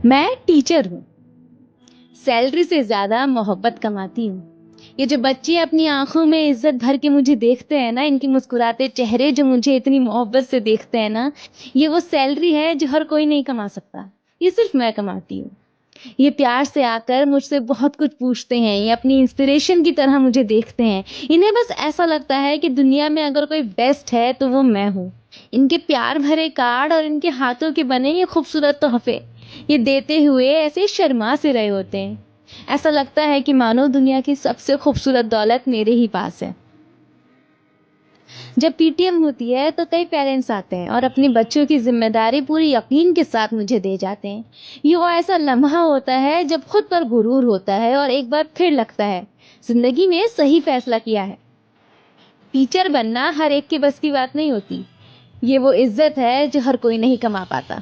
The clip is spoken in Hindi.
मैं टीचर हूँ, सैलरी से ज़्यादा मोहब्बत कमाती हूँ। ये जो बच्चे अपनी आँखों में इज़्ज़त भर के मुझे देखते हैं ना, इनके मुस्कुराते चेहरे जो मुझे इतनी मोहब्बत से देखते हैं ना, ये वो सैलरी है जो हर कोई नहीं कमा सकता। ये सिर्फ़ मैं कमाती हूँ। ये प्यार से आकर मुझसे बहुत कुछ पूछते हैं, ये अपनी इंस्पिरेशन की तरह मुझे देखते हैं। इन्हें बस ऐसा लगता है कि दुनिया में अगर कोई बेस्ट है तो वो मैं हूँ। इनके प्यार भरे कार्ड और इनके हाथों के बने ये खूबसूरत तोहफ़े, ये देते हुए ऐसे शर्मा से रहे होते हैं। ऐसा लगता है कि मानो दुनिया की सबसे खूबसूरत दौलत मेरे ही पास है। जब पीटीएम होती है तो कई पेरेंट्स आते हैं और अपने बच्चों की जिम्मेदारी पूरी यकीन के साथ मुझे दे जाते हैं। ये वो ऐसा लम्हा होता है जब खुद पर गुरूर होता है और एक बार फिर लगता है जिंदगी में सही फैसला किया है। टीचर बनना हर एक के बस की बात नहीं होती। ये वो इज्जत है जो हर कोई नहीं कमा पाता।